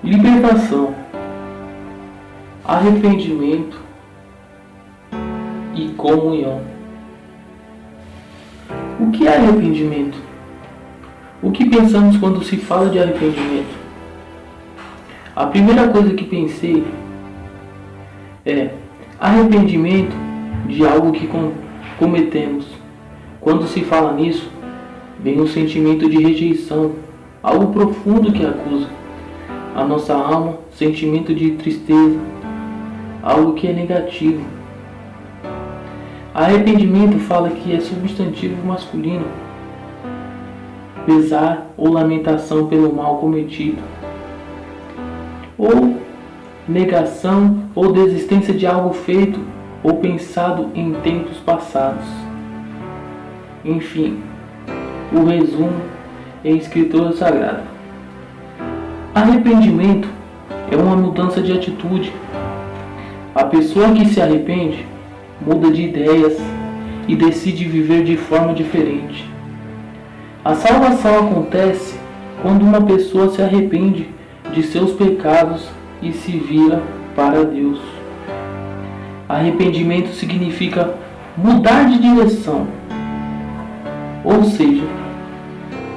Libertação, arrependimento e comunhão. O que é arrependimento? O que pensamos quando se fala de arrependimento? A primeira coisa que pensei é arrependimento de algo que cometemos. Quando se fala nisso, vem um sentimento de rejeição, algo profundo que acusa a nossa alma, sentimento de tristeza, algo que é negativo. Arrependimento fala que é substantivo masculino, pesar ou lamentação pelo mal cometido, ou negação ou desistência de algo feito ou pensado em tempos passados. Enfim, o resumo é a Escritura Sagrada. Arrependimento é uma mudança de atitude. A pessoa que se arrepende muda de ideias e decide viver de forma diferente. A salvação acontece quando uma pessoa se arrepende de seus pecados e se vira para Deus. Arrependimento significa mudar de direção, ou seja,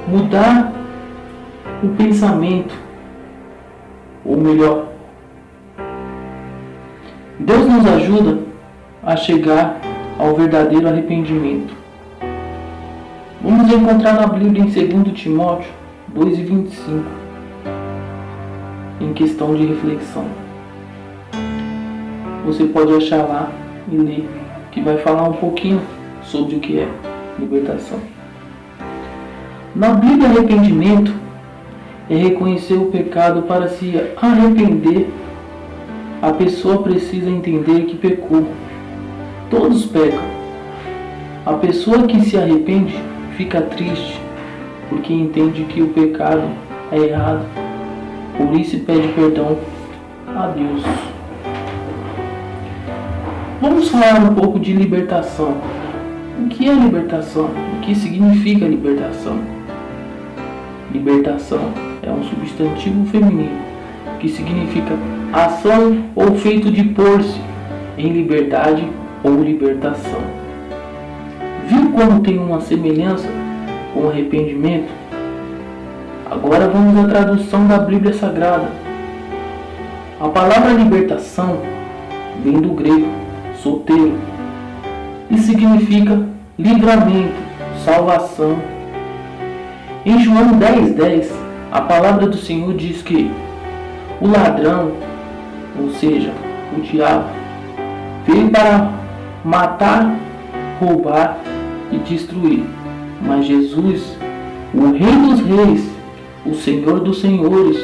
mudar o pensamento, ou melhor, Deus nos ajuda a chegar ao verdadeiro arrependimento. Vamos encontrar na Bíblia em 2 Timóteo 2:25, em questão de reflexão. Você pode achar lá e ler, que vai falar um pouquinho sobre o que é libertação. Na Bíblia, arrependimento é reconhecer o pecado. Para se arrepender, a pessoa precisa entender que pecou. Todos pecam. A pessoa que se arrepende fica triste, porque entende que o pecado é errado. Por isso pede perdão a Deus. Vamos falar um pouco de libertação. O que é libertação? O que significa libertação? Libertação é um substantivo feminino que significa ação ou feito de pôr-se em liberdade ou libertação. Viu como tem uma semelhança com arrependimento? Agora vamos à tradução da Bíblia Sagrada. A palavra libertação vem do grego soteiro e significa livramento, salvação. Em João 10:10, a palavra do Senhor diz que o ladrão, ou seja, o diabo, veio para matar, roubar e destruir. Mas Jesus, o Rei dos Reis, o Senhor dos Senhores,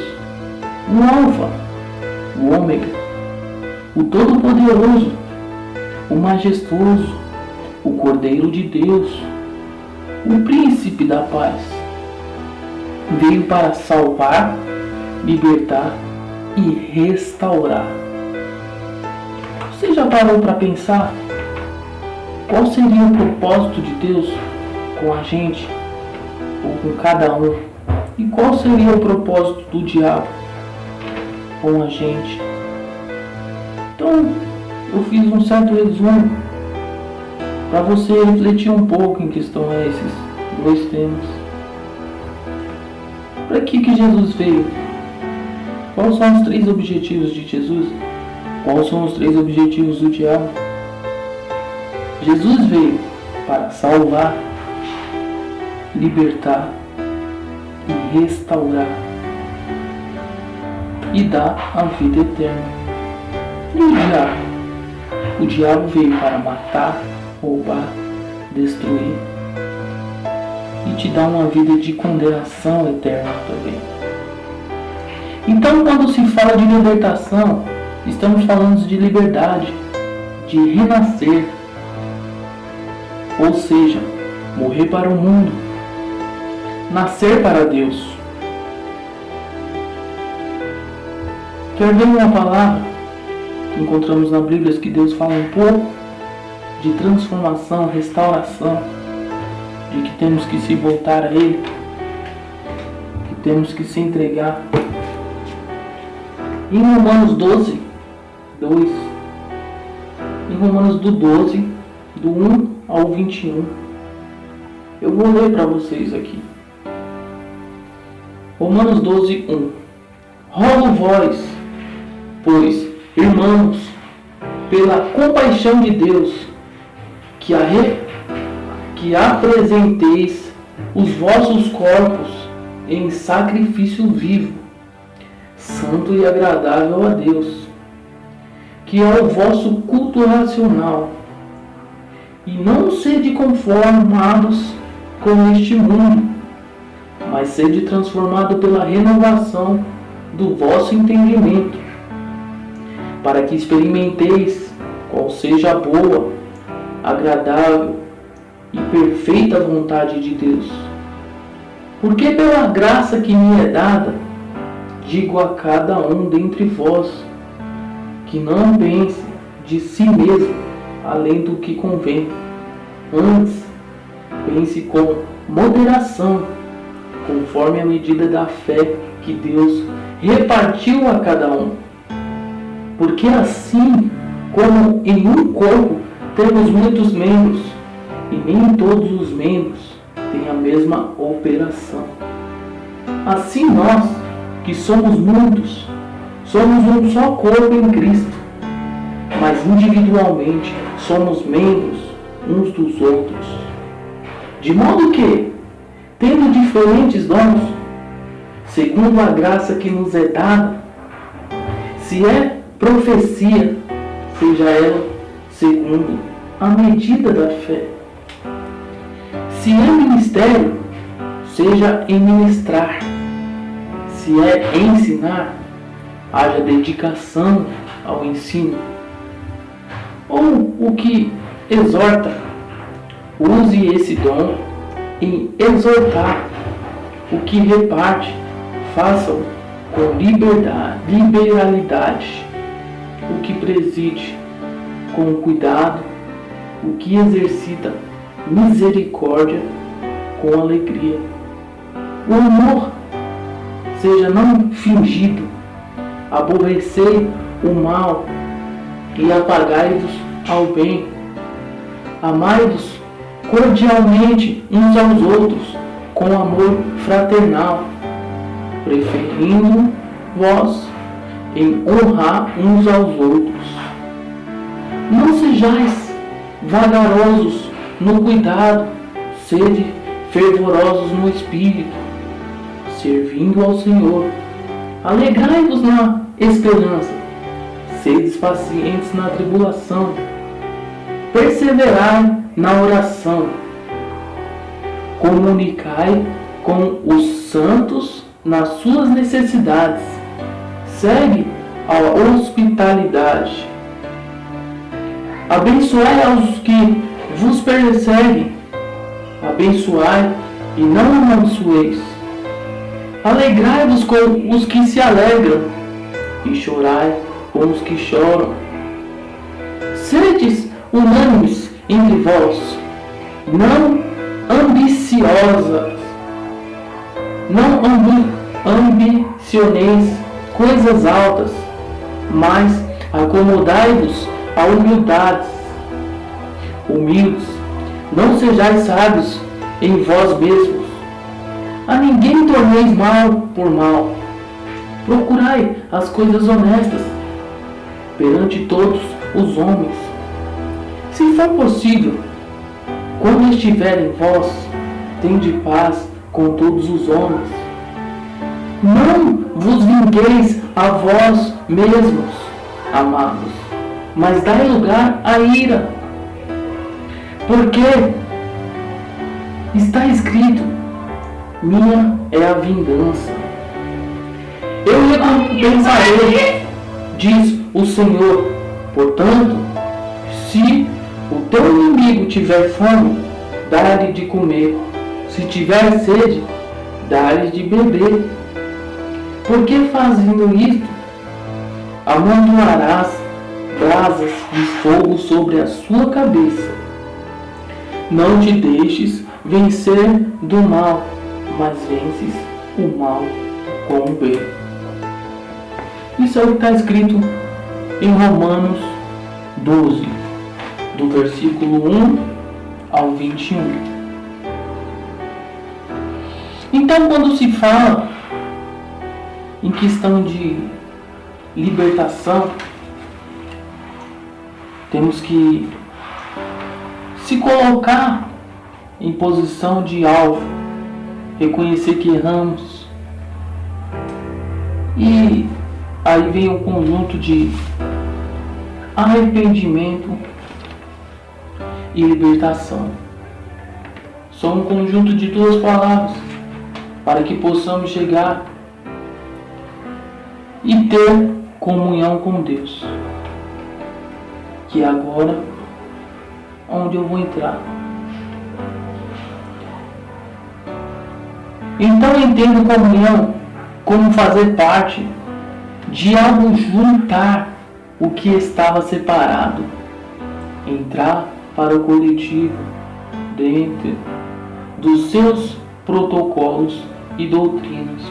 o Alfa, o Ômega, o Todo-Poderoso, o Majestoso, o Cordeiro de Deus, o Príncipe da Paz, veio para salvar, libertar e restaurar. Você já parou para pensar qual seria o propósito de Deus com a gente, ou com cada um? E qual seria o propósito do diabo com a gente? Então, eu fiz um certo resumo para você refletir um pouco em questão a esses dois temas. Para que Jesus veio? Quais são os 3 objetivos de Jesus? Quais são os 3 objetivos do diabo? Jesus veio para salvar, libertar e restaurar e dar a vida eterna. E o diabo? O diabo veio para matar, roubar, destruir e te dar uma vida de condenação eterna também. Então, quando se fala de libertação, estamos falando de liberdade, de renascer, ou seja, morrer para o mundo, nascer para Deus. Quer ver uma palavra que encontramos na Bíblia que Deus fala um pouco de transformação, restauração, de que temos que se voltar a Ele, que temos que se entregar. Em Romanos 12, 2. Em Romanos do 12, do 1 ao 21. Eu vou ler para vocês aqui. Romanos 12, 1. Rogo vós, pois, irmãos, pela compaixão de Deus, que apresenteis os vossos corpos em sacrifício vivo, santo e agradável a Deus, que é o vosso culto racional. E não sede conformados com este mundo, mas sede transformado pela renovação do vosso entendimento, para que experimenteis qual seja a boa, agradável e perfeita vontade de Deus. Porque pela graça que me é dada, digo a cada um dentre vós, que não pense de si mesmo além do que convém. Antes, pense com moderação, conforme a medida da fé que Deus repartiu a cada um. Porque assim como em um corpo temos muitos membros, e nem todos os membros têm a mesma operação. Assim nós, que somos muitos, somos um só corpo em Cristo, mas individualmente somos membros uns dos outros. De modo que, tendo diferentes dons, segundo a graça que nos é dada, se é profecia, seja ela segundo a medida da fé. Se é ministério, seja em ministrar. Se é ensinar, haja dedicação ao ensino. Ou o que exorta, use esse dom em exortar. O que reparte, faça-o com liberalidade. O que preside, com cuidado. O que exercita misericórdia, com alegria. O amor seja não fingido. Aborrecei o mal e apagai-vos ao bem. Amai-vos cordialmente uns aos outros, com amor fraternal, preferindo vós em honrar uns aos outros. Não sejais vagarosos no cuidado, sede fervorosos no espírito, servindo ao Senhor. Alegrai-vos na esperança, sedes pacientes na tribulação, perseverai na oração, comunicai com os santos nas suas necessidades, segue a hospitalidade, abençoai aos que vos perseguem, abençoai e não amaldiçoeis, alegrai-vos com os que se alegram e chorai com os que choram. Sedes unânimes entre vós, não ambiciosas, não ambicioneis coisas altas, mas acomodai-vos a humildade. Humildes, não sejais sábios em vós mesmos. A ninguém torneis mal por mal. Procurai as coisas honestas perante todos os homens. Se for possível, quando estiver em vós, tende paz com todos os homens. Não vos vingueis a vós mesmos, amados, mas dai lugar à ira. Porque está escrito: minha é a vingança, eu recompensarei, diz o Senhor. Portanto, se o teu inimigo tiver fome, dá-lhe de comer. Se tiver sede, dá-lhe de beber. Porque fazendo isto, amontoarás brasas de fogo sobre a sua cabeça. Não te deixes vencer do mal, mas vences o mal com o bem. Isso é o que está escrito em Romanos 12, do versículo 1 ao 21. Então, quando se fala em questão de libertação, temos que se colocar em posição de alvo, reconhecer que erramos. E aí vem um conjunto de arrependimento e libertação. São um conjunto de duas palavras para que possamos chegar e ter comunhão com Deus, que é agora onde eu vou entrar. Então eu entendo comunhão como fazer parte de algo, juntar o que estava separado, entrar para o coletivo dentro dos seus protocolos e doutrinas.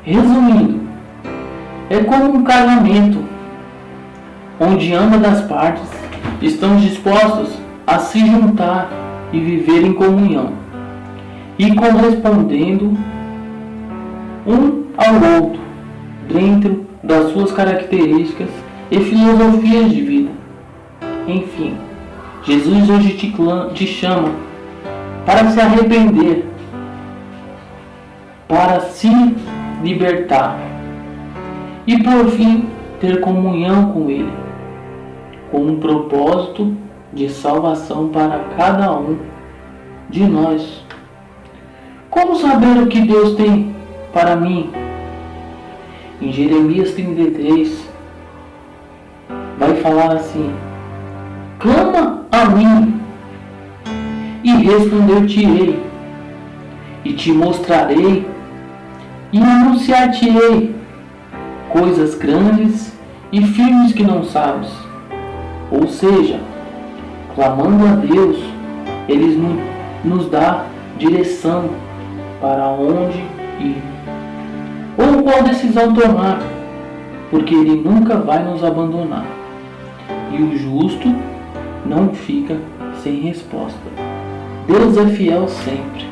Resumindo, é como um casamento onde ambas as partes estão dispostas a se juntar e viver em comunhão e correspondendo um ao outro dentro das suas características e filosofias de vida. Enfim, Jesus hoje te chama para se arrepender, para se libertar e por fim ter comunhão com Ele, com um propósito de salvação para cada um de nós. Como saber o que Deus tem para mim? Em Jeremias 33 vai falar assim: clama a mim e responder-te-ei, e te mostrarei e anunciar-te-ei coisas grandes e firmes que não sabes. Ou seja, clamando a Deus, Ele nos dá direção para onde ir ou qual decisão tomar, porque Ele nunca vai nos abandonar e o justo não fica sem resposta. Deus é fiel sempre.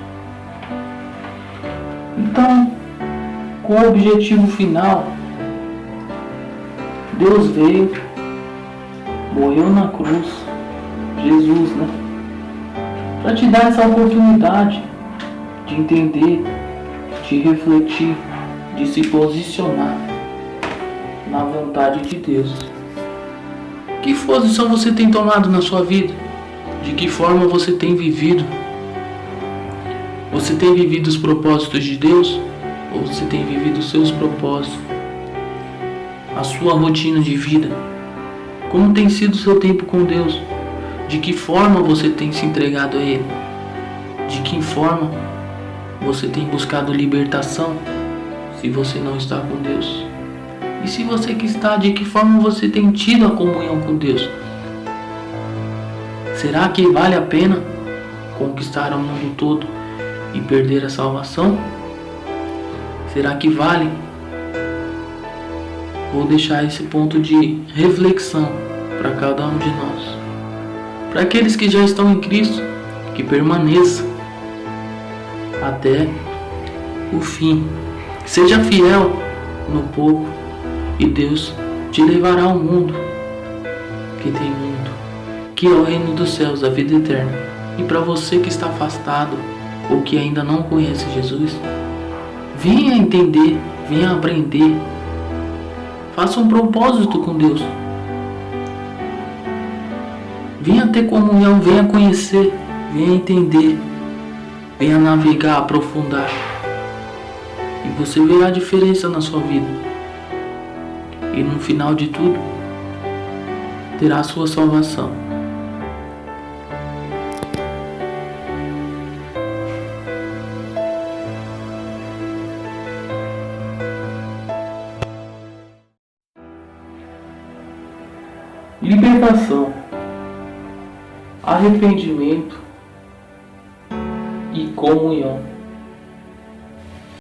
Então, com o objetivo final, Deus veio, morreu na cruz, Jesus, para te dar essa oportunidade de entender, de refletir, de se posicionar na vontade de Deus. Que posição você tem tomado na sua vida? De que forma você tem vivido? Você tem vivido os propósitos de Deus? Ou você tem vivido os seus propósitos? A sua rotina de vida? Como tem sido o seu tempo com Deus? De que forma você tem se entregado a Ele? De que forma você tem buscado libertação? Se você não está com Deus. E se você que está, de que forma você tem tido a comunhão com Deus? Será que vale a pena conquistar o mundo todo e perder a salvação? Será que vale? Vou deixar esse ponto de reflexão para cada um de nós. Para aqueles que já estão em Cristo, que permaneçam até o fim. Seja fiel no pouco e Deus te levará ao mundo que tem mundo, que é o reino dos céus, a vida eterna. E para você que está afastado ou que ainda não conhece Jesus, venha entender, venha aprender, faça um propósito com Deus, venha ter comunhão, venha conhecer, venha entender, venha navegar, aprofundar, e você verá a diferença na sua vida, e no final de tudo terá a sua salvação. Libertação, arrependimento e comunhão.